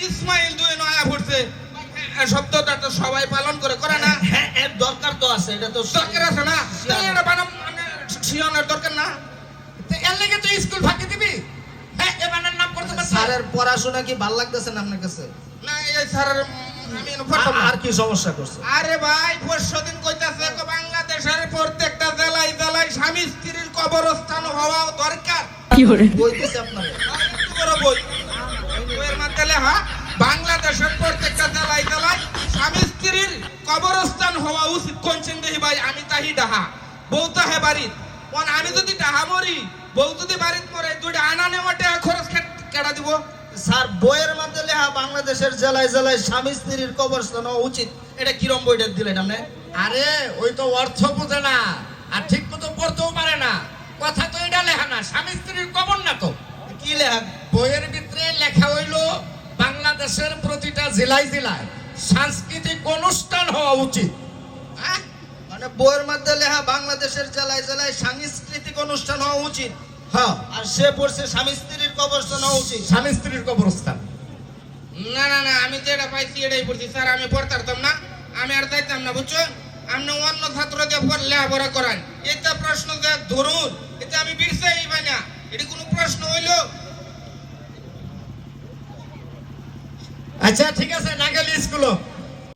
ইসমাইল দুই নয়া ফুটছে শব্দটা তো সবাই পালন করে করে না? হ্যাঁ এর দরকার তো আছে, এটা তো দরকার আছে না? তাহলে এটা বানাম শিয়ানোর দরকার না? তো এর লেগে তুই স্কুল ফাঁকি দিবি? হ্যাঁ এ বানার নাম করতে পারছিস? স্যারের পড়াশোনা কি ভালো লাগতেছে না আপনার কাছে? না এই স্যারের আমি ফটো আর কি সমস্যা করছে? আরে ভাই পরশুদিন কইতাছে বাংলাদেশের প্রত্যেকটা জেলায় জেলায় স্বামী স্ত্রীর কবরস্থান হওয়া দরকার। বলতেছে আপনারে একটু বড় বই বইয়ের মধ্যে লেখা বাংলাদেশের প্রত্যেকটা জেলায় জেলায় স্বামী স্ত্রীর কবরস্থান হওয়া উচিত। কোনছেন দেখি ভাই আমি তাহি ডাহা বউ তাহে বাড়িত কোন আমি যদি ডাহা মরি বউ যদি বাড়িত মরে দুইটা আনা নেওয়াটা খরচ কেটা দিব? স্যার বইয়ের মধ্যে লেখা বাংলাদেশের জেলায় জেলায় স্বামী স্ত্রীর কবরস্থান হওয়া উচিত, এটা কিরম বইটা দিলেন আপনি? আরে ওই তো অর্থ বুঝে না আর ঠিক মতো পড়তেও পারে না। কথা তো এটা লেখা না, স্বামী স্ত্রীর কবর না তো। কি লেখা? বইয়ের ভিতরে লেখা হইলো বাংলাদেশের প্রতিটা জেলায় জেলায় সাংস্কৃতিক অনুষ্ঠান হওয়া উচিত। হ্যাঁ মানে বইয়ের মধ্যে লেখা বাংলাদেশের জেলায় জেলায় সাংস্কৃতিক অনুষ্ঠান হওয়া উচিত, হ্যাঁ আর সে পড়ছে স্বামী স্ত্রীর কবরস্থান হওয়া উচিত। স্বামী স্ত্রীর কবরস্থান। না না না আমি যেটা পাইছি এটাই পড়ছি স্যার। আমি পড়তাম না, আমি আর যাইতাম না বুঝছো। আপনি অন্য ছাত্র দিয়ে লেখাপড়া করান, এটা প্রশ্ন যে ধরুন এটা আমি বিরসাই পাই না। এটা কোনো প্রশ্ন হইলো? আচ্ছা ঠিক আছে না গেলে স্কুল